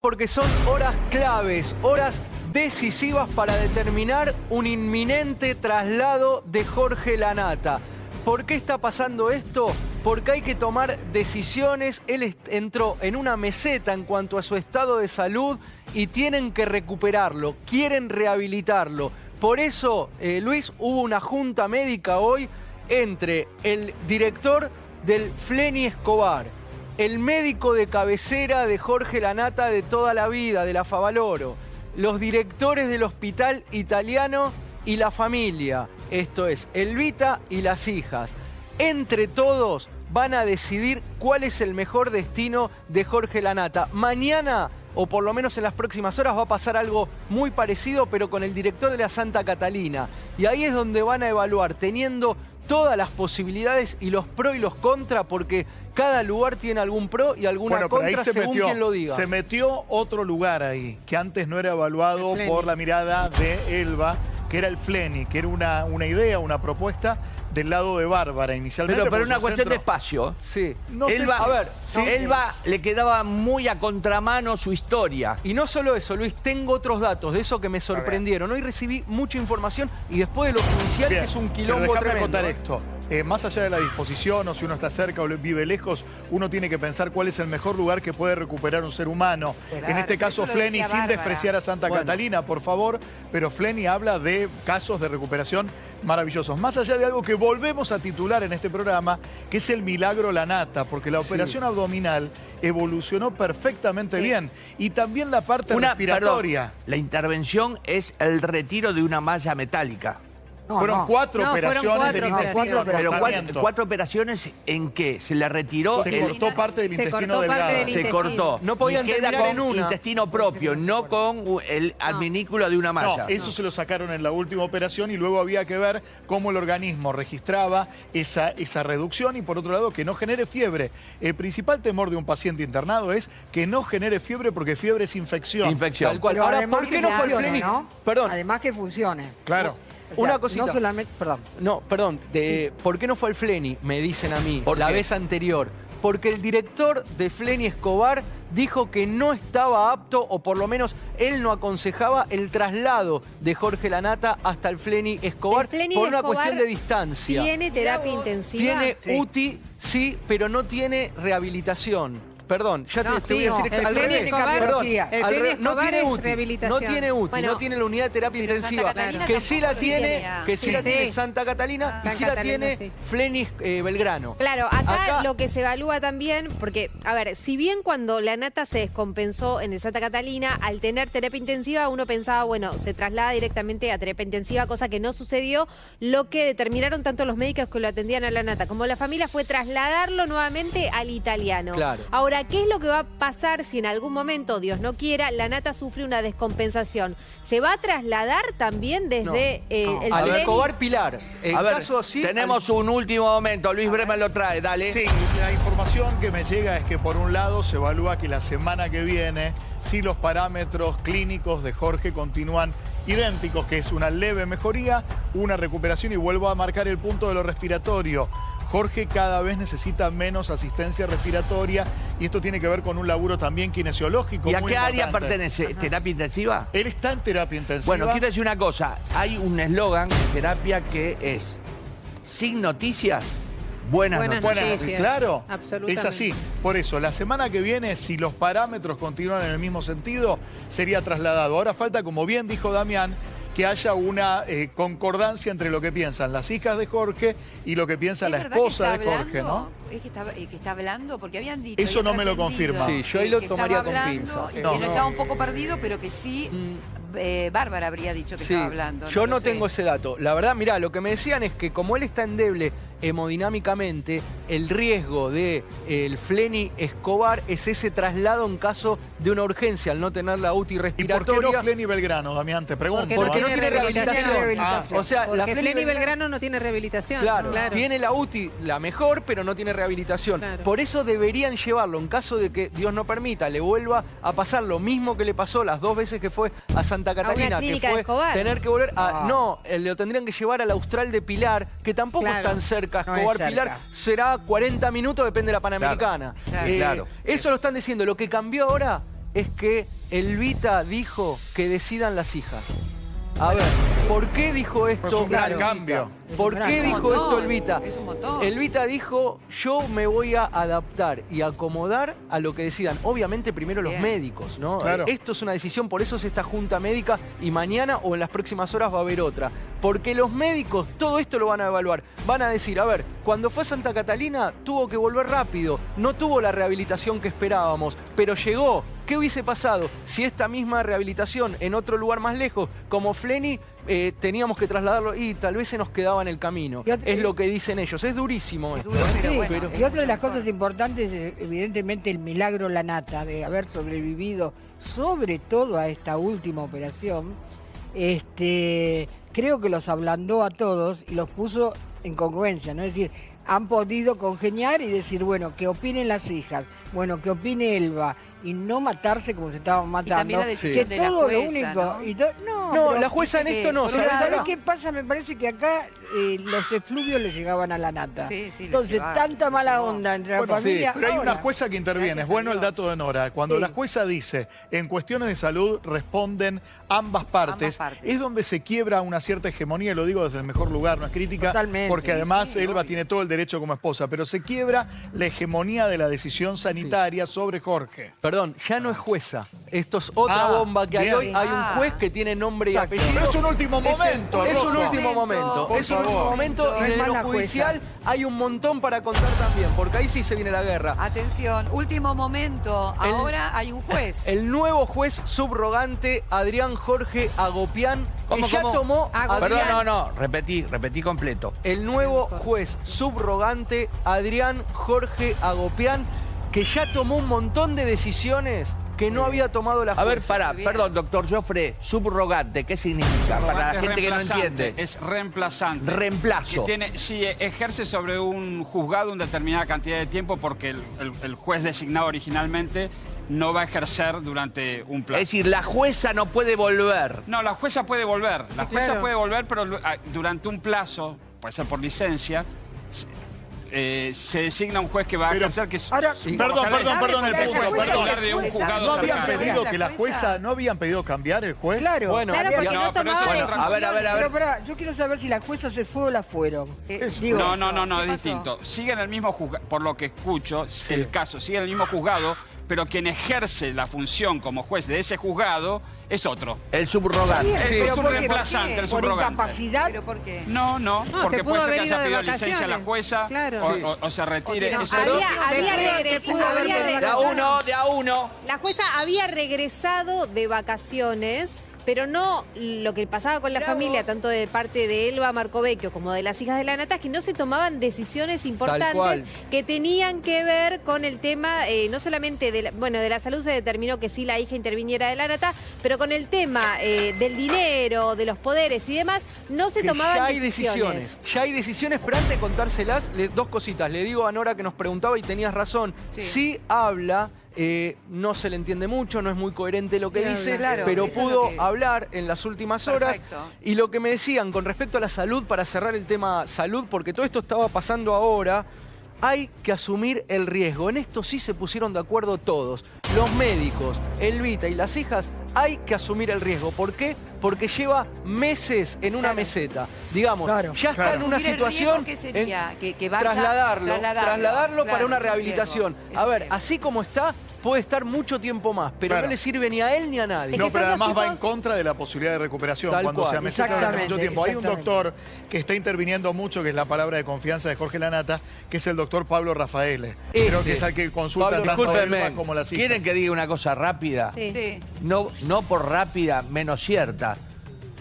porque son horas claves, horas decisivas para determinar un inminente traslado de Jorge Lanata. ¿Por qué está pasando esto? Porque hay que tomar decisiones. Él entró en una meseta en cuanto a su estado de salud y tienen que recuperarlo, quieren rehabilitarlo. Por eso, Luis, hubo una junta médica hoy entre el director del Flenny Escobar, el médico de cabecera de Jorge Lanata de toda la vida, de la Favaloro, los directores del hospital italiano y la familia, esto es, Elvita y las hijas. Entre todos van a decidir cuál es el mejor destino de Jorge Lanata. Mañana, o por lo menos en las próximas horas, va a pasar algo muy parecido, pero con el director de la Santa Catalina. Y ahí es donde van a evaluar, teniendo todas las posibilidades y los pros y los contras, porque cada lugar tiene algún pro y alguna contra según quien lo diga. Se metió otro lugar ahí, que antes no era evaluado por la mirada de Elba, que era el Flenny, que era una idea, una propuesta del lado de Bárbara inicialmente. Pero una cuestión de espacio. Sí. No Elba, a ver, Elba le quedaba muy a contramano su historia. Y no solo eso, Luis, tengo otros datos de eso que me sorprendieron. Hoy recibí mucha información y después de lo judicial, que es un quilombo tremendo. Contar esto. Más allá de la disposición, o si uno está cerca o vive lejos, uno tiene que pensar cuál es el mejor lugar que puede recuperar un ser humano. Claro, en este caso, Flenny, sin despreciar a Santa Catalina, por favor, pero Flenny habla de casos de recuperación maravillosos. Más allá de algo que volvemos a titular en este programa, que es el milagro Lanata, porque la operación abdominal evolucionó perfectamente bien. Y también la parte respiratoria. Perdón, la intervención es el retiro de una malla metálica. Fueron cuatro operaciones del intestino. Pero ¿cuatro operaciones en qué? ¿Se le retiró? Se cortó parte del intestino delgado. Se cortó. No podían queda terminar con en una. intestino propio, no con el adminículo de una malla. No, eso se lo sacaron en la última operación y luego había que ver cómo el organismo registraba esa reducción y por otro lado que no genere fiebre. El principal temor de un paciente internado es que no genere fiebre porque fiebre es infección. Infección. Tal cual. Pero Ahora, además ¿por qué no fue el Flenny? ¿no? Perdón. Además que funcione. Claro. O sea, una cosita. No solamente, perdón. No, perdón. ¿Por qué no fue el Flenny? Me dicen a mí, ¿Por la qué? vez anterior. Porque el director de Flenny Escobar dijo que no estaba apto, o por lo menos él no aconsejaba el traslado de Jorge Lanata hasta el Flenny Escobar por una cuestión de distancia. ¿Tiene terapia intensiva? Tiene UTI, sí, pero no tiene rehabilitación. Perdón, ya te voy a decir al revés. Perdón, no tiene UTI, no tiene UTI, Bueno, no tiene la unidad de terapia intensiva. Que sí la tiene, tiene Santa Catalina y sí la tiene Flenny Belgrano. Claro, acá lo que se evalúa también, porque, a ver, si bien cuando Lanata se descompensó en el Santa Catalina, al tener terapia intensiva, uno pensaba, bueno, se traslada directamente a terapia intensiva, cosa que no sucedió. Lo que determinaron tanto los médicos que lo atendían a Lanata como la familia fue trasladarlo nuevamente al italiano. Claro. Ahora, ¿qué es lo que va a pasar si en algún momento, Dios no quiera, Lanata sufre una descompensación? ¿Se va a trasladar también desde el al Flenny? Escobar Pilar. A ver, tenemos un último momento. Luis Bremer lo trae, dale. Sí, la información que me llega es que por un lado se evalúa que la semana que viene, si los parámetros clínicos de Jorge continúan idénticos, que es una leve mejoría, una recuperación y vuelvo a marcar el punto de lo respiratorio. Jorge cada vez necesita menos asistencia respiratoria y esto tiene que ver con un laburo también kinesiológico. ¿Y a muy qué área importante. pertenece? ¿Terapia intensiva? Él está en terapia intensiva. Bueno, quiero decir una cosa. Hay un eslogan de terapia que es sin noticias, buenas noticias. Claro, Absolutamente. es así. Por eso, la semana que viene, si los parámetros continúan en el mismo sentido, sería trasladado. Ahora falta, como bien dijo Damián, que haya una concordancia entre lo que piensan las hijas de Jorge y lo que piensa la esposa de Jorge, ¿no? ¿Es que está hablando? Porque habían dicho... Eso no me lo confirma. Sí, yo ahí lo tomaría con pinzas. Que no estaba un poco perdido, pero que sí... Bárbara habría dicho que estaba hablando. Yo no tengo ese dato. La verdad, mirá, lo que me decían es que como él está endeble hemodinámicamente, el riesgo de el Flenny Escobar es ese traslado en caso de una urgencia, al no tener la UTI ¿Y respiratoria. por qué no Flenny Belgrano, Damián? Te pregunto. Porque no tiene rehabilitación. O sea, porque Flenny Belgrano no tiene rehabilitación. Claro, tiene la UTI la mejor, pero no tiene rehabilitación. Claro. Por eso deberían llevarlo, en caso de que Dios no permita, le vuelva a pasar lo mismo que le pasó las 2 veces que fue a Santa Catalina, que fue tener que volver a... No, lo tendrían que llevar al Austral de Pilar, que tampoco es tan cerca. Escobar Pilar será 40 minutos, depende de la Panamericana. Claro. Eso lo están diciendo. Lo que cambió ahora es que Elvita dijo que decidan las hijas. A ver, ¿por qué dijo esto? Es un gran Elvita? cambio. ¿Por qué dijo esto Elvita? Es un montón. Elvita dijo, yo me voy a adaptar y acomodar a lo que decidan. Obviamente primero los Bien. médicos, ¿no? Claro. Esto es una decisión, por eso es esta junta médica y mañana o en las próximas horas va a haber otra. Porque los médicos todo esto lo van a evaluar. Van a decir, a ver, cuando fue a Santa Catalina tuvo que volver rápido, no tuvo la rehabilitación que esperábamos, pero llegó. ¿Qué hubiese pasado si esta misma rehabilitación en otro lugar más lejos, como Fleni, teníamos que trasladarlo y tal vez se nos quedaba en el camino? Es lo que dicen ellos. Es durísimo Es esto. duro, pero Sí, bueno, y otra de las cosas importantes es evidentemente el milagro Lanata de haber sobrevivido, sobre todo a esta última operación. Creo que los ablandó a todos y los puso en congruencia, ¿no? Es decir, han podido congeniar y decir, bueno, que opinen las hijas, bueno, que opine Elba, y no matarse como se estaban matando. Y también la decisión Que de la todo lo jueza, único. ¿no? No, pero- la jueza en dice esto que no. por pero un ¿sabés? lado- ¿sabés qué pasa? Me parece que acá los efluvios le llegaban a la nata. Sí, sí, le Entonces, llevaban, tanta le mala llevó. onda entre la Bueno, familia. pero hay una ahora. jueza que interviene. Gracias Es bueno a el Dios. dato de Nora. Cuando Sí. la jueza dice, en cuestiones de salud responden ambas partes, Ambas partes. es donde se quiebra una cierta hegemonía, y lo digo desde el mejor lugar, no es crítica, Totalmente. porque Sí, además sí, Elba obvio. tiene todo el derecho como esposa, pero se quiebra la hegemonía de la decisión sanitaria sobre Jorge. Perdón, ya no es jueza. Esto es otra Ah, bomba que hay bien. hoy. Hay un Ah. juez que tiene nombre y Exacto. apellido. Pero es un último Es el- momento, Es un Rocco. último momento. Por Es un favor. último momento No y es desde lo mala jueza. judicial hay un montón para contar también, porque ahí sí se viene la guerra. Atención, último momento. El- Ahora hay un juez. El nuevo juez subrogante, Adrián Jorge Agopián, que ¿Cómo, ya cómo? tomó... Perdón, no, repetí completo. El nuevo juez subrogante, Adrián Jorge Agopián, que ya tomó un montón de decisiones que no había tomado la A ver, jueza. pará, bien. perdón, doctor Joffre, subrogante, ¿qué significa? Para la gente que no entiende. Es reemplazante. Reemplazo. Que tiene, sí, ejerce sobre un juzgado una determinada cantidad de tiempo porque el juez designado originalmente no va a ejercer durante un Es plazo. decir, la jueza no puede volver. No, la jueza puede volver. La jueza claro. puede volver, pero durante un plazo, puede ser por licencia, se designa un juez que va a Pero- ejercer que Ahora, Perdón, el porque punto, esa perdón. titular de un jueza juzgado ¿No habían cercano. pedido La que la jueza- jueza, no habían pedido cambiar el juez? Bueno, Claro, había- porque no, No, pero eso tomaba es decisiones. A ver. pero pará, yo quiero saber si la jueza se fue o la fueron. Digo, No, ¿Qué es pasó? distinto. Sigue en el mismo juzgado, por lo que escucho, el caso sigue en el mismo juzgado, pero quien ejerce la función como juez de ese juzgado es otro. El subrogante. Bien, pero es un ¿por qué? reemplazante, el ¿Por subrogante. incapacidad? ¿Pero por qué? No, No, porque se pudo puede ser que haber ido haya de pedido licencia a la vacaciones. jueza Claro. o se retire. No, Eso- Había pudo haber regresado. De a uno, de a uno. La jueza había regresado de vacaciones, pero no lo que pasaba con la familia, tanto de parte de Elba Marcovecchio como de las hijas de la nata, es que no se tomaban decisiones importantes cual. que tenían que ver con el tema, no solamente de la salud se determinó que sí la hija interviniera de la nata, pero con el tema del dinero, de los poderes y demás, no se que tomaban ya hay decisiones. Ya hay decisiones, pero antes de contárselas, dos cositas. Le digo a Nora que nos preguntaba y tenías razón. Sí. Sí habla, no se le entiende mucho, no es muy coherente lo que Sí, dice, claro, pero eso es pudo lo que- hablar en las últimas horas. Perfecto. Y lo que me decían con respecto a la salud, para cerrar el tema salud, porque todo esto estaba pasando ahora, hay que asumir el riesgo. En esto sí se pusieron de acuerdo todos. Los médicos, Elvita y las hijas, hay que asumir el riesgo. ¿Por qué? Porque lleva meses en una meseta. Digamos, Claro. ya está en una Asumir el situación... riesgo, ¿qué sería? Que vaya- trasladarlo claro, para una es un rehabilitación. riesgo, es A un ver, riesgo. así como está, puede estar mucho tiempo más, pero Claro. no le sirve ni a él ni a nadie. Es No, que pero son los además va en tipos- contra de la posibilidad de recuperación Tal cuando cual. se ameseta durante mucho Exactamente, tiempo. Hay un exactamente. doctor que está interviniendo mucho, que es la palabra de confianza de Jorge Lanata, que es el doctor Pablo Rafaele. Creo que es al que consulta Pablo, tanto a Discúlpeme, Elba como las hijas. ¿quieren que diga una cosa rápida? Sí. Sí. No por rápida, menos cierta.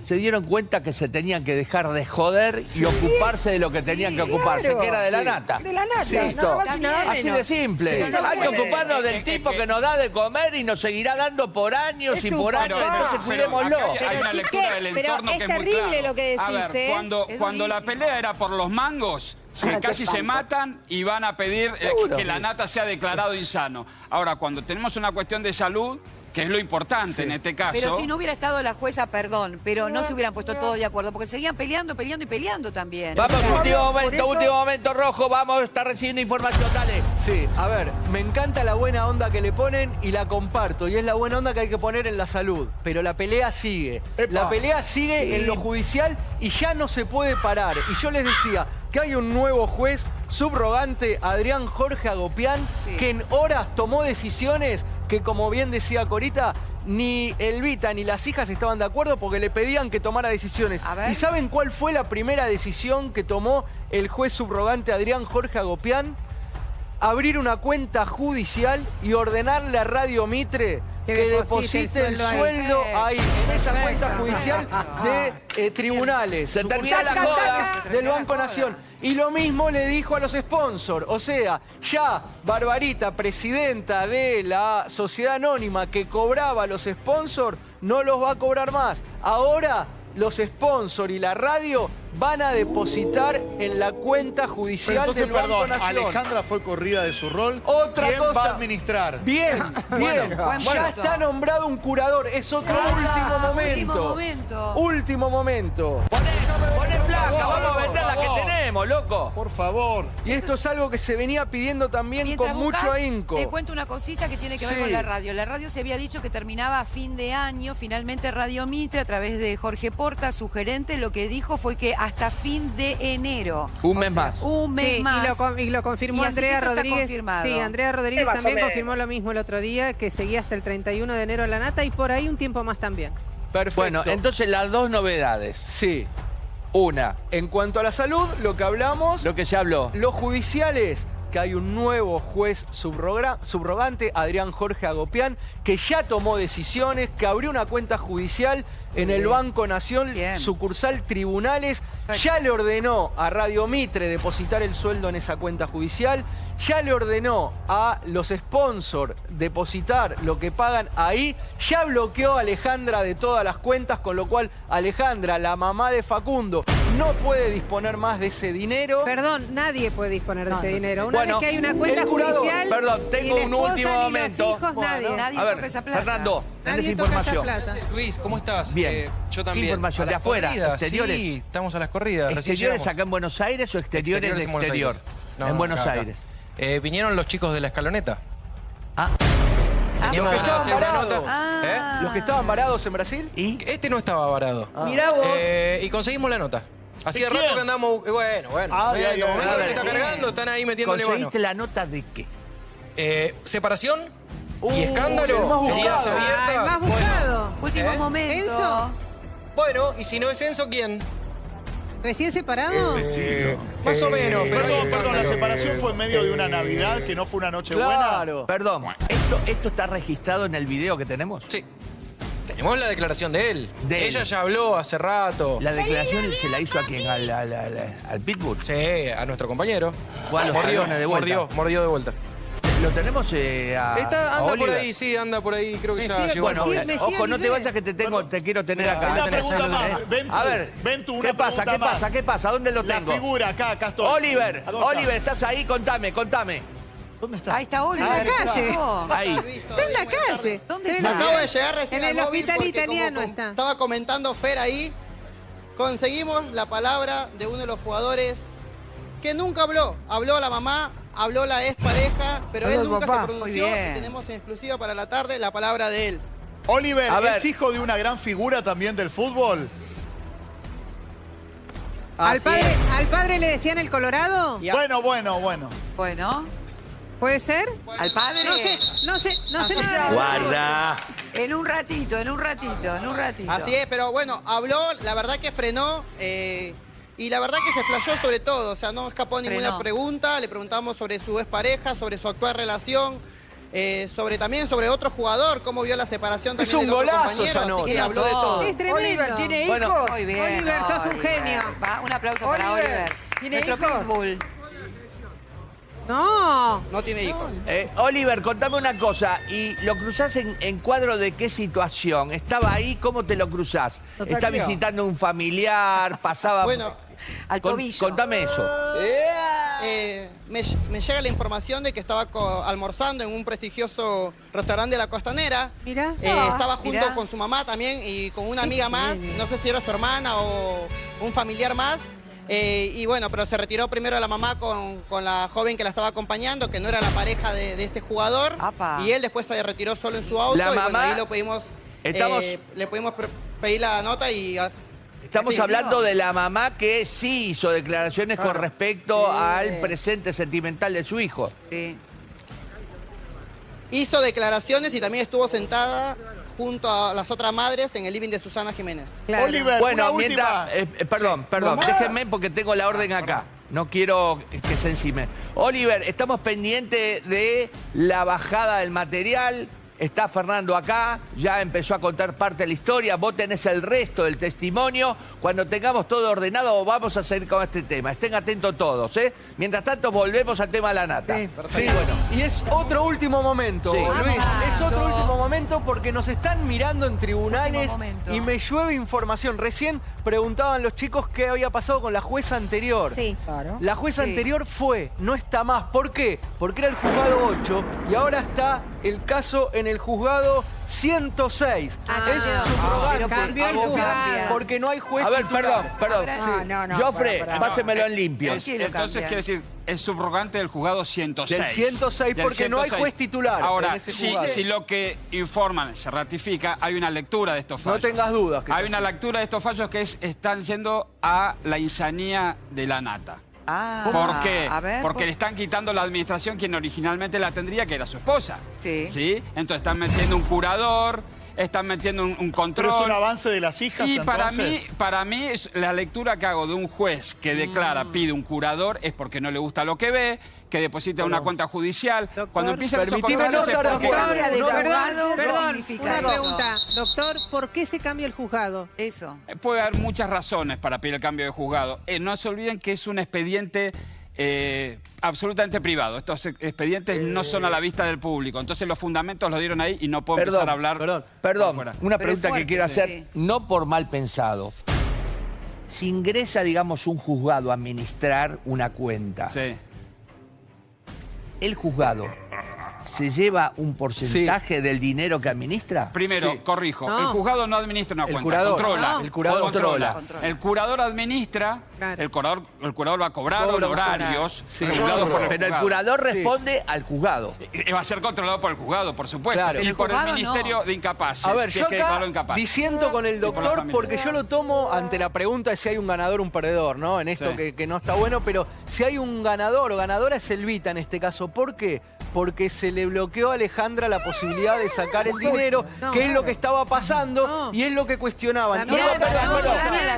Se dieron cuenta que se tenían que dejar de joder y ocuparse de lo que tenían que ocuparse, claro. que era de la Sí. nata. De la nata, Listo. nada más y nada Así menos. de simple. Sí. Hay que ocuparnos del tipo que nos da de comer y nos seguirá dando por años y por años. Entonces cuidémoslo. acá hay Pero, una chique, lectura del pero entorno es que es muy terrible claro. lo que decís, A ver, ¿eh? Es cuando la durísimo. pelea era por los mangos, Ah, casi qué se espanto. matan y van a pedir Seguro. que la nata sea declarado insano. Ahora, cuando tenemos una cuestión de salud, que es lo importante en este caso... Pero si no hubiera estado la jueza, perdón, pero no se hubieran puesto todos de acuerdo, porque seguían peleando y peleando también. Vamos, Por último eso- momento, Rojo. Vamos, está recibiendo información. Dale. Sí, a ver, me encanta la buena onda que le ponen y la comparto. Y es la buena onda que hay que poner en la salud. Pero la pelea sigue. Epa. La pelea sigue en lo judicial y ya no se puede parar. Y yo les decía que hay un nuevo juez subrogante, Adrián Jorge Agopián, que en horas tomó decisiones que, como bien decía Corita, ni Elvita ni las hijas estaban de acuerdo porque le pedían que tomara decisiones. A ver. ¿Y saben cuál fue la primera decisión que tomó el juez subrogante Adrián Jorge Agopián? Abrir una cuenta judicial y ordenarle a Radio Mitre que deposite el sueldo ahí, en esa cuenta judicial de tribunales. Se termina la sucursales joda. del Banco Nación. Y lo mismo le dijo a los sponsors. O sea, ya Barbarita, presidenta de la sociedad anónima que cobraba a los sponsors, no los va a cobrar más. Ahora los sponsors y la radio van a depositar en la cuenta Pero judicial entonces, del Banco perdón, Nación. Alejandra fue corrida de su rol. Otra ¿Quién cosa. va a administrar? Bien, bien. buen Ya punto. está nombrado un curador. Es otro último momento. Último momento. Poné placa, vamos a por vender las que favor. tenemos, loco. Por favor. Y esto es algo que se venía pidiendo también Mientras con mucho buscas, ahínco. Te cuento una cosita que tiene que ver Sí. con la radio. La radio se había dicho que terminaba a fin de año. Finalmente Radio Mitre, a través de Jorge Porta, su gerente, lo que dijo fue que hasta fin de enero. Un O mes sea, más. Un mes Sí, más. y lo confirmó Y así que Andrea eso está Rodríguez. confirmado. Sí, Andrea Rodríguez Sí, más o también menos. confirmó lo mismo el otro día, que seguía hasta el 31 de enero la nata y por ahí un tiempo más también. Perfecto. Bueno, entonces las dos novedades. Sí. Una, En cuanto a la salud, lo que hablamos, lo que se habló. los judiciales, que hay un nuevo juez subrogante, Adrián Jorge Agopián, que ya tomó decisiones, que abrió una cuenta judicial en el Banco Nación, Bien. sucursal Tribunales, Perfecto. ya le ordenó a Radio Mitre depositar el sueldo en esa cuenta judicial, ya le ordenó a los sponsors depositar lo que pagan ahí, ya bloqueó a Alejandra de todas las cuentas, con lo cual Alejandra, la mamá de Facundo, no puede disponer más de ese dinero. Perdón, nadie puede disponer de ese dinero. Una Bueno, vez que hay una cuenta el jurado- judicial. Perdón, tengo ni la un esposa, último ni los momento. hijos, nadie. Nadie A ver, toca esa plata. Fernando, tenés Nadie toca esa información. plata. Luis, ¿cómo estás? Bien. Yo también. ¿Qué información? ¿A ¿De las afuera? corridas? ¿Exteriores? Sí, estamos a las corridas. recién ¿Exteriores llegamos. acá en Buenos Aires o exteriores de en Buenos exterior? Aires. No, en no, Buenos acá, acá. Aires. Vinieron los chicos de la escaloneta. Ah, Teníamos los que ganas de hacer una estaban nota. Ah. Los que estaban varados en Brasil. ¿y? Este no estaba varado. Mirá vos. Y conseguimos la nota. Hacía ¿De rato quién? que andamos. Bueno. Ay, ay, Los ay, momentos ay, que se está ay. cargando, están ahí metiéndole mano. ¿Conseguiste la nota de qué? Separación y el escándalo. más Heridas buscado. Ah, el más abiertas. buscado. Último momento. ¿Enzo? Bueno, y si no es Enzo, ¿quién? ¿Recién separado? Más o menos, pero hay Perdón, la escándalo. separación fue en medio de una Navidad, que no fue una noche Claro. Perdón, ¿esto está registrado en el video que tenemos? Sí. Tenemos la declaración de él. De él. Ella ya habló hace rato. ¿La declaración se la hizo a quién? ¿Al Pitbull? Sí, a nuestro compañero. Fue a los mordió, talones de vuelta. mordió de vuelta. ¿Lo tenemos a Anda por Oliver? ahí, sí, anda por ahí, creo que Me ya sigue- llegó. Bueno, Me sigue ojo, no te Oliver. vayas que te quiero tener Mira, acá. Una tenés, pregunta ya lo más. tenés. Ven tú, A ver, ven tú, una ¿qué pasa? pregunta ¿Qué más. pasa? ¿Qué pasa? ¿Dónde lo La tengo? figura, acá estoy. Oliver, ¿A dónde Oliver, está? ¿estás ahí? Contame. ¿Dónde está? Ahí está Oliver. En la calle. llegó. Ahí. Está en la calle. ¿Dónde En está? el- Acabo de llegar recién En al el móvil hospital porque italiano como está. estaba comentando Fer ahí, conseguimos la palabra de uno de los jugadores que nunca habló. Habló la mamá, habló la expareja, pero Habló él el nunca papá. se pronunció Muy bien. y tenemos en exclusiva para la tarde la palabra de él. Oliver, A ver. ¿es hijo de una gran figura también del fútbol? ¿Al Así es. al padre le decían el Colorado? Ya. Bueno. Bueno, ¿Puede ser? al padre. No sé nada. Guarda. En un ratito. Así es, pero bueno, habló, la verdad que frenó y la verdad que se explayó sobre todo, o sea, no escapó ninguna Frenó. pregunta, le preguntamos sobre su expareja, sobre su actual relación, también sobre otro jugador, cómo vio la separación Es también un del otro golazo compañero, esa así nota. que habló de todo. Es tremendo. Oliver tiene Bueno, hijos. Muy bien. Oliver, sos un genio. Va, un aplauso para Oliver, Oliver. ¿tiene Nuestro hijos? pitbull. No. No tiene hijos. Oliver, contame una cosa. ¿Y lo cruzás en cuadro de qué situación? ¿Estaba ahí? ¿Cómo te lo cruzás? Lo ¿Está tacleó. visitando un familiar? ¿Pasaba...? Bueno, Al tobillo. Contame eso. me llega la información de que estaba almorzando en un prestigioso restaurante de la Costanera. Mirá. Estaba junto Mirá. con su mamá también y con una amiga más, no sé si era su hermana o un familiar más. Y bueno, pero se retiró primero la mamá con la joven que la estaba acompañando, que no era la pareja de este jugador. Apa. Y él después se retiró solo en su auto. La y bueno, mamá- ahí lo pudimos, le pudimos pedir la nota y... Estamos Sí, hablando de la mamá que sí hizo declaraciones con respecto al presente sentimental de su hijo. Sí. Hizo declaraciones y también estuvo sentada junto a las otras madres en el living de Susana Jiménez. Claro. Oliver, Bueno, una mientras... perdón, déjenme porque tengo la orden acá. No quiero que se encime. Oliver, estamos pendientes de la bajada del material. Está Fernando acá, ya empezó a contar parte de la historia. Vos tenés el resto del testimonio. Cuando tengamos todo ordenado, vamos a seguir con este tema. Estén atentos todos, ¿eh? Mientras tanto, volvemos al tema de la nata. Sí. Sí, y es otro último momento, Sí. Luis. Es otro último momento porque nos están mirando en tribunales Último momento. y me llueve información. Recién preguntaban los chicos qué había pasado con la jueza anterior. Sí. Claro. La jueza Sí. anterior no está más. ¿Por qué? Porque era el juzgado 8 y ahora está el caso en el juzgado 106. Ah, es cambió. subrogante. Pero cambió el abogado, porque no hay juez A ver, titular. perdón. No, Joffre, pará. pásemelo en limpio. ¿Por qué lo Entonces cambian? quiere decir, es subrogante del juzgado 106. Del 106 Del porque no hay 106. juez titular Ahora, en ese si, juzgado. si lo que informan se ratifica, hay una lectura de estos No fallos. tengas dudas. que Hay es una así. lectura de estos fallos que están yendo a la insanía de la nata. Ah, ¿Por qué? a ver, Porque le están quitando la administración quien originalmente la tendría, que era su esposa. Sí. Entonces están metiendo un curador, están metiendo un control. Pero es un avance de las hijas, Y entonces. para mí la lectura que hago de un juez que declara, pide un curador, es porque no le gusta lo que ve, que deposita una cuenta judicial. Doctor, Cuando empiezan esos permitime controles es no estar porque... de acuerdo. Historia de juzgado, ¿qué Perdón, significa una eso? pregunta. Doctor, ¿por qué se cambia el juzgado? Eso. Puede haber muchas razones para pedir el cambio de juzgado. No se olviden que es un expediente absolutamente privado. Estos expedientes no son a la vista del público. Entonces los fundamentos los dieron ahí y no puedo empezar a hablar por Perdón, fuera. una Pero es pregunta que fuerte, quiero hacer, sí. no por mal pensado. Si ingresa, digamos, un juzgado a administrar una cuenta, Sí. ¿el juzgado se lleva un porcentaje del dinero que administra? Primero, Sí. corrijo, No. el juzgado no administra una El cuenta, curador. controla. No. El curador controla. El curador administra, Claro. el curador va a cobrar Cobra, honorarios sí. regulados por el Pero el juzgado. curador responde al juzgado. Y va a ser controlado por el juzgado, por supuesto. Claro. Y El por el juzgado Ministerio no. de Incapaces. A ver, si yo es que acá declaró incapaz. disiento con el por la doctor familia. porque yo lo tomo ante la pregunta de si hay un ganador o un perdedor, ¿no? En esto Sí. que no está bueno, pero si hay un ganador o ganadora es Elvita en este caso. ¿Por qué? Porque se le bloqueó a Alejandra la posibilidad de sacar el dinero, No. que es lo que estaba pasando No. y es lo que cuestionaban. Damián, Y no, perdón,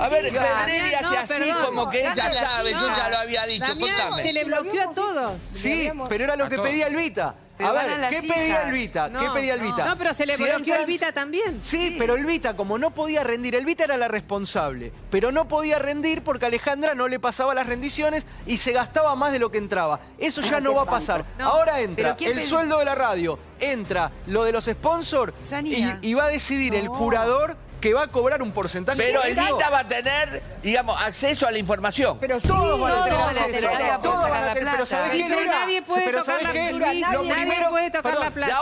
A ver, hijas. Federeri hace No, así perdón. como que ella Dame las sabe, yo hijas. ya lo había dicho, Damián, se contame. le bloqueó a todos. Sí, pero era lo A que todos. pedía Elvita. Pero A ganan ver, las ¿qué pedía hijas. Elvita? ¿Qué No, pedía Elvita? No, pero se le Si bloqueó a entran- Elvita también. Sí, pero Elvita, como no podía rendir, Elvita era la responsable, pero no podía rendir porque Alejandra no le pasaba las rendiciones y se gastaba más de lo que entraba. Eso ya no va a pasar. No. Ahora entra ¿Pero quién el pedí? sueldo de la radio, entra lo de los sponsors Sanía. y va a decidir el curador que va a cobrar un porcentaje. Pero Yo digo, Elvita va a tener, digamos, acceso a la información. Pero todos van a tener todos van a acceso, tener la todos van a plata. tener, pero ¿sabés Sí, qué, pero Lola? nadie puede Pero tocar ¿sabés la qué? plata. Lo Nadie primero- puede tocar perdón, la plata. De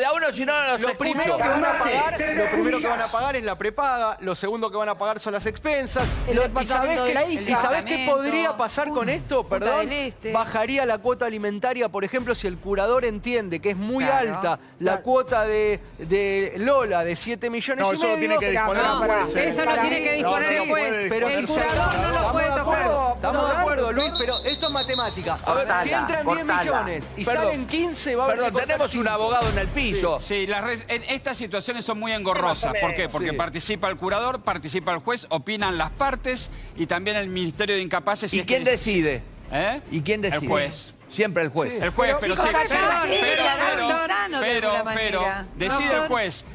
a uno, si no, no los Lo primero escucho. que van a pagar, lo primero que van a pagar es la prepaga, lo segundo que van a pagar son las expensas. El ¿Y departamento sabés de la qué, hija. ¿y sabés qué Departamento. podría pasar con esto? Punta Perdón. del Este. Bajaría la cuota alimentaria, por ejemplo, si el curador entiende que es muy Claro. alta la cuota de Lola de 7 millones No, y eso lo medio. tiene que disponer No, el juez. eso lo tiene que disponer No, el no juez. puede. Pero El si se curador no lo estamos puede de acuerdo, tocar. estamos de acuerdo, Luis, pero esto es matemática. A ver, si entran 10 millones y Perdón. salen 15, va a haber Perdón, que cortar tenemos un 5. abogado en el piso. Sí, en estas situaciones son muy engorrosas. ¿Por qué? Porque Sí. participa el curador, participa el juez, opinan las partes y también el Ministerio de Incapaces. si ¿Y es quién que- decide? ¿Eh? ¿Y quién decide? El juez. Siempre el juez. El juez, pero chicos, sí, acá sí, es sano de alguna pero manera. decide el juez.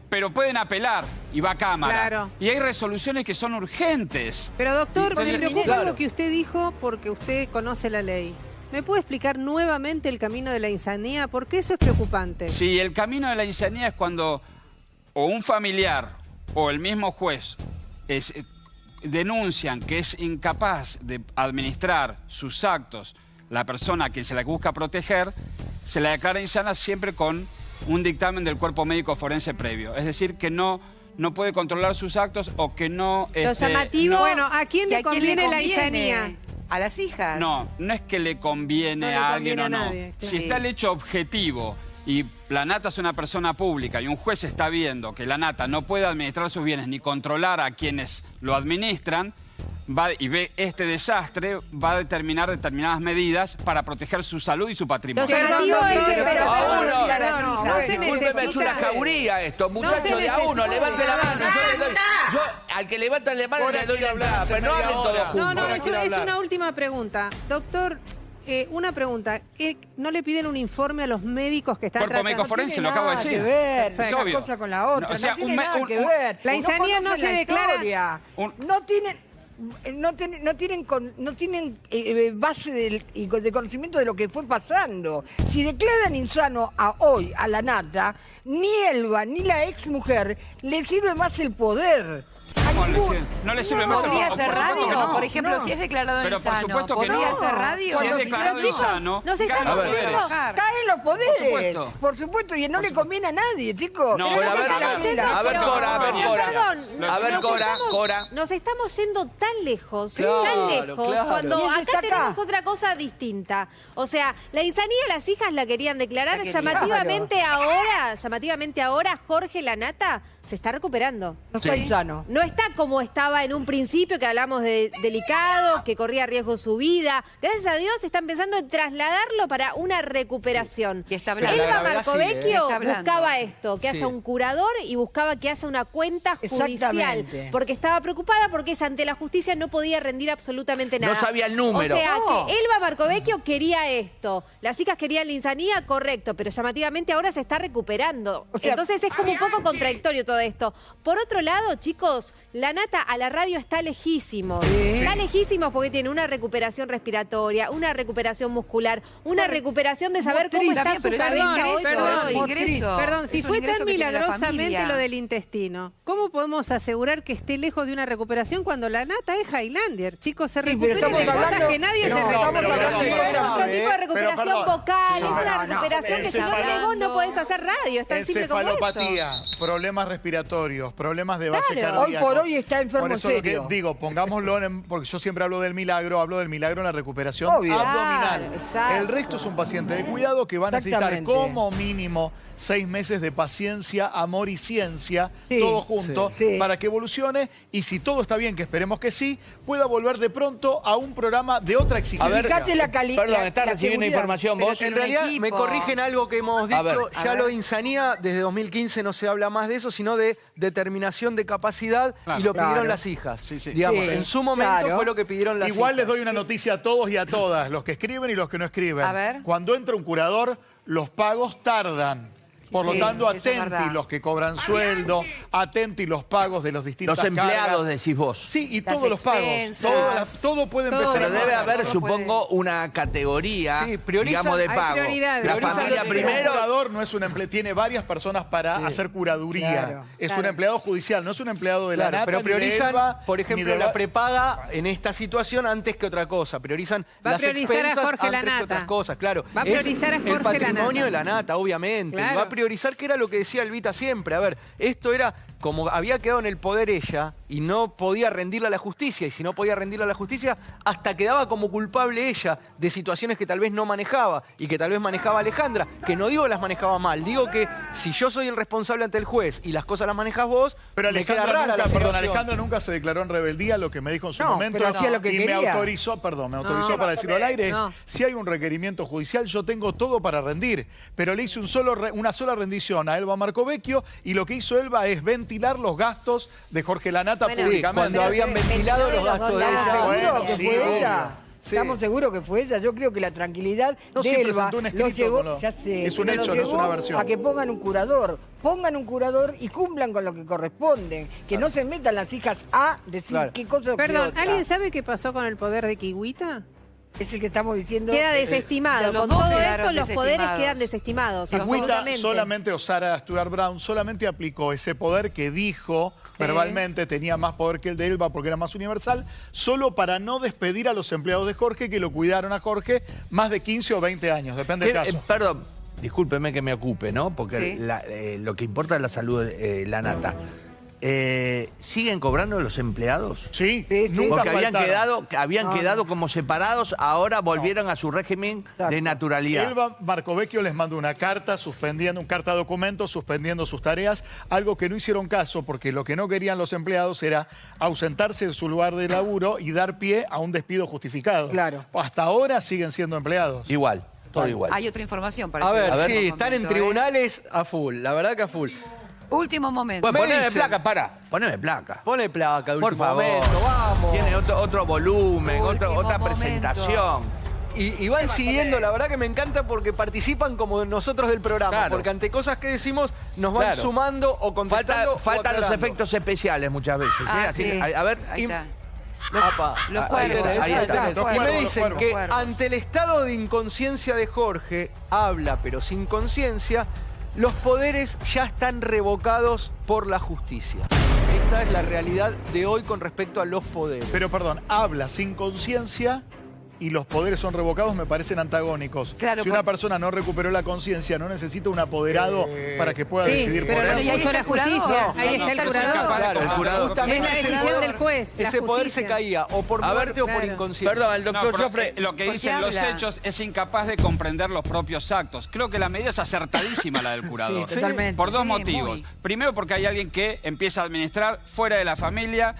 Pero pueden apelar y va a cámara. Claro. Y hay resoluciones que son urgentes. Pero doctor, me Entonces, preocupa claro. algo que usted dijo porque usted conoce la ley. ¿Me puede explicar nuevamente el camino de la insanía? Porque eso es preocupante. Si el camino de la insanía es cuando o un familiar o el mismo juez denuncian que es incapaz de administrar sus actos, la persona a quien se la busca proteger, se la declara insana siempre con un dictamen del cuerpo médico forense previo. Es decir, que no no puede controlar sus actos o que no... Lo llamativo... Bueno, ¿a quién ¿Y le a quién le conviene la conviene? insanía? A las hijas. No, no es que le conviene No le a alguien conviene o a no. nadie, Si sí. está el hecho objetivo y la Nata es una persona pública y un juez está viendo que la Nata no puede administrar sus bienes ni controlar a quienes lo administran, y ve este desastre, va a determinar determinadas medidas para proteger su salud y su patrimonio. Lo llamativo es que... pero A ¿cómo uno. decir a las No, hijas? no se Discúlpeme, es una necesita- jauría esto, muchachos, se de a uno, necesita- levante la mano. Yo al que levanta la mano Ahora le doy quiero la hablar, entrada, hace pero no media hablen hora. todos juntos. No, no, Ahora es quiero hablar. una última pregunta. Doctor, una pregunta. ¿No le piden un informe a los médicos que están Cuerpo médico tratando? forense, lo acabo de Nada decir. que ver, Es una obvio. cosa con la otra, No, o sea, no tiene un me- nada un- que un- ver. La insanía no conocen se la declara- historia. Un- No tienen base de conocimiento de lo que fue pasando. Si declaran insano hoy a la Nata, ni Elba ni la ex mujer le sirve más el poder. ¿Cómo le sirve? No le sirve más el ¿Podría poder. ser Por supuesto que radio? no. Por ejemplo, No. si es declarado Pero por insano, supuesto que ¿podría no. ser radio? Si es Cuando declarado chicos, insano, nos caen estamos los yendo- poderes. Caen los poderes. supuesto. Por supuesto, y no le conviene a nadie, chicos. No, Pero bueno, no a ver, se la pela. a ver, Cora, a ver, Pero, Cora. perdón, A ver, nos Cora, estamos- Cora. Nos estamos yendo tan lejos, Claro, tan lejos, claro. cuando Y ese acá está acá. tenemos otra cosa distinta. O sea, la insanía las hijas la querían declarar, La querían. llamativamente ahora Jorge Lanata se está recuperando. No está insano. No está como estaba en un principio, que hablamos de delicado, que corría riesgo su vida. Gracias a Dios está empezando a trasladarlo para una recuperación. Y está hablando. Elba La gravedad sigue, Marcovecchio Está hablando. buscaba esto, que Sí. haya un curador y buscaba que haya una cuenta judicial. Exactamente. Porque estaba preocupada porque ante la justicia no podía rendir absolutamente nada. No sabía el número. O sea, No. que Elba Marcovecchio quería esto. Las hijas querían la insanía, correcto, pero llamativamente ahora se está recuperando. O sea, Entonces es como un poco contradictorio todo esto. Por otro lado, chicos, la Nata a la radio está lejísimo. Está lejísimo porque tiene una recuperación respiratoria, una recuperación muscular, una recuperación de saber cómo motriz. está Está su bien, pero es un cabeza hoy ingreso, por es un hoy. ingreso. Perdón, si Es un fue ingreso tan que tiene la milagrosamente familia. lo del intestino, ¿cómo podemos asegurar que esté lejos de una recuperación cuando la Nata es Highlander? Chicos, se pero recupera estamos de cosas hablando- que nadie No, se estamos recupera. hablando de Es otro tipo de recuperación perdón. vocal, es No, una no, recuperación que si no tenés voz no podés hacer radio, es tan simple como eso. Encefalopatía, problemas respiratorios, problemas de base Claro. cardíaca. Hoy por hoy está enfermo Por eso lo que serio. digo, pongámoslo porque yo siempre hablo del milagro en la recuperación Obvio. abdominal. Claro, exacto. El resto es un paciente de cuidado que va a necesitar Exactamente. como mínimo 6 meses de paciencia, amor y ciencia, Sí, todo junto, sí. para que evolucione y si todo está bien, que esperemos que sí, pueda volver de pronto a un programa de otra exigencia. A ver, Fíjate la calidad. Perdón, ¿estás recibiendo información Pero vos? en un realidad equipo. me corrigen algo que hemos A ver, dicho, a ya ver. lo de insanía, desde 2015 no se habla más de eso, sino de determinación de capacidad Claro. y lo pidieron Claro. las hijas. Sí, sí. Digamos, Sí, en su momento claro. fue lo que pidieron las Igual hijas. les doy una noticia a todos y a todas, los que escriben y los que no escriben. A ver. Cuando entra un curador, los pagos tardan. Por Sí, lo tanto, eso es atenti verdad. los que cobran sueldo, atenti los pagos de los distintos Los empleados, decís vos. Sí, y Las todos los pagos. expensas. Todo puede Todo. empezar Pero a debe pasar. haber, todo supongo, una categoría, Sí, priorizan- digamos, de hay pago. prioridades. La Priorizan familia los- Un primero. curador no es un empleado, tiene varias personas para hacer curaduría. Claro, Es claro. un empleado judicial, no es un empleado de la Claro, nata, pero ni de priorizan, Elba, por ni ejemplo, de la prepaga en esta situación antes que otra cosa. Priorizan Va a las priorizar a expensas Jorge antes que Lanata. otras cosas, claro. Va a Es priorizar a Jorge el patrimonio Lanata. de la nata, obviamente. Claro. Y va a priorizar, que era lo que decía Elvita siempre. A ver, esto era como había quedado en el poder ella y no podía rendirle a la justicia. Y si no podía rendirle a la justicia, hasta quedaba como culpable ella de situaciones que tal vez no manejaba y que tal vez manejaba Alejandra. Que no digo que las manejaba mal, digo que si yo soy el responsable ante el juez y las cosas las manejas vos, Pero me queda Alejandra rara nunca, la perdón, situación. Alejandra nunca se declaró en rebeldía, lo que me dijo en su No, momento. pero hacía lo que y me quería. autorizó, para decirlo al aire, No. es, si hay un requerimiento judicial, yo tengo todo para rendir. Pero le hice una sola rendición a Elba Marcovecchio y lo que hizo Elba es ventilar los gastos de Jorge Lanata Bueno, Sí, públicamente. cuando habían ventilado los gastos de ¿Estamos ella. seguros Bueno, que sí, fue obvio. ella? Sí. ¿Estamos seguros que fue ella? Yo creo que la tranquilidad No, de sí, Elba presentó un lo escrito llevó, con lo- ya sé, es un pero lo hecho, no es llevó una versión. a que pongan un curador. Pongan un curador y cumplan con lo que corresponden. Que no se metan las hijas a decir Claro. qué cosa o qué Perdón, otra. ¿alguien sabe qué pasó con el poder de Kiwita? Es el que estamos diciendo. Queda desestimado. los Con dos todo quedaron esto, los poderes desestimados. quedan desestimados. Kiwita Absolutamente. solamente, o Sarah Stuart Brown, solamente aplicó ese poder que dijo verbalmente tenía más poder que el de Elba porque era más universal, solo para no despedir a los empleados de Jorge que lo cuidaron a Jorge más de 15 o 20 años, depende del caso. Perdón, discúlpeme que me ocupe, ¿no? Porque Sí. lo que importa es la salud de la nata. ¿siguen cobrando los empleados? Sí, Sí, nunca Porque habían faltaron. quedado como separados, ahora volvieron a su régimen de naturalidad. Elba Marcovecchio les mandó una carta suspendiendo, un carta documento, suspendiendo sus tareas, algo que no hicieron caso porque lo que no querían los empleados era ausentarse de su lugar de laburo y dar pie a un despido justificado. Claro. Hasta ahora siguen siendo empleados. Igual, todo igual. Hay otra información para A ver, ese sí, último están en momento, tribunales a full, la verdad que a full. Último momento. Bueno, Me poneme dicen- placa, poneme placa. Pone placa de Por último favor. momento, vamos. Tiene otro volumen, Último otra momento. presentación. Y van siguiendo, la verdad que me encanta porque participan como nosotros del programa, Claro. porque ante cosas que decimos nos van Claro. sumando o contestando o Faltan los aclarando. efectos especiales muchas veces. Ah, Así sí. que, a ver, Ahí está. Apa, Los ahí cuervos, tenés, ahí ahí está. tenés. Los Y me cuervos, dicen los que cuervos. ante el estado de inconsciencia de Jorge, habla pero sin conciencia, los poderes ya están revocados por la justicia. Esta es la realidad de hoy con respecto a los poderes. Pero perdón, habla sin conciencia y los poderes son revocados, me parecen antagónicos. Claro, si una persona no recuperó la conciencia, no necesita un apoderado para que pueda Sí, decidir por pero él. lo ahí puso está la el jurador. justicia. No, Ahí no, está el pero soy jurador. capaz de- Claro, el jurado. justamente Es la ese decisión poder- del juez, la Ese poder se justicia. caía o por A ver, muerte o por claro. inconsciencia. perdón, el No, doctor pero, Joffre. lo que ¿por dicen qué los habla? hechos es incapaz de comprender los propios actos. Creo que la medida es acertadísima la del curador. Sí, totalmente. Por dos Sí, motivos. muy. Primero, porque hay alguien que empieza a administrar fuera de la familia.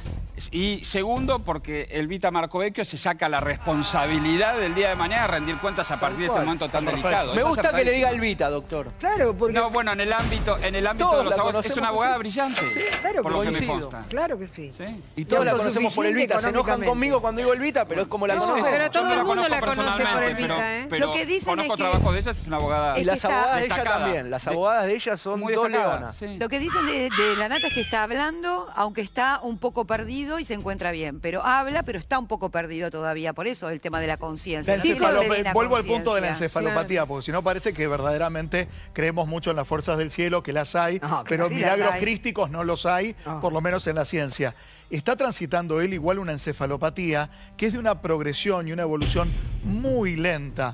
Y segundo, porque Elvita Marcovecchio se saca la responsabilidad del día de mañana de rendir cuentas a partir de este momento tan Perfecto. delicado. Me Es gusta que le diga acertadísimo. Elvita, doctor. Claro, porque... No, bueno, en el ámbito Todos de los la abogados es conocemos una abogada así. brillante. claro por que lo que me coincido. consta. Claro que sí. ¿Sí? Y todos la Y conocemos por autosuficiente Elvita. Se enojan económicamente. conmigo cuando digo Elvita, pero es como la No, conocemos. pero Yo todo no el la mundo conozco la conoce por personalmente, Elvita, Lo que dicen conozco es que- trabajo de ella, es una abogada Y las está abogadas de ella destacada. también. Las abogadas de ella son muy dos destacada. leonas. Sí. Lo que dicen de la Nata es que está hablando, aunque está un poco perdido y se encuentra bien. Pero habla, pero está un poco perdido todavía. Por eso el tema de la conciencia. La No tiene encefalopatía- plena vuelvo al punto de la conciencia. encefalopatía, porque si no parece que verdaderamente creemos mucho en las fuerzas del cielo, que las hay, No, que pero sí las milagros hay. crísticos no los hay, por lo menos en la ciencia. Está transitando él igual una encefalopatía que es de una progresión y una evolución muy lenta,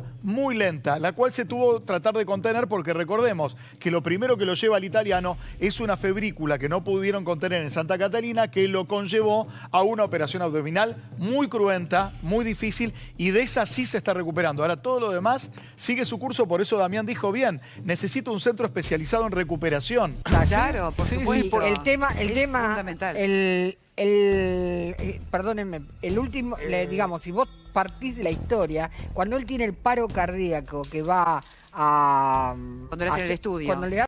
la cual se tuvo que tratar de contener porque recordemos que lo primero que lo lleva al italiano es una febrícula que no pudieron contener en Santa Catalina, que lo conllevó a una operación abdominal muy cruenta, muy difícil, y de esa sí se está recuperando. Ahora todo lo demás sigue su curso, por eso Damián dijo bien, necesito un centro especializado en recuperación. Claro, por Sí, supuesto. el tema, Es fundamental. perdónenme, el último, digamos, si vos partís de la historia, cuando él tiene el paro cardíaco que va a... Cuando le hacen el estudio. Cuando le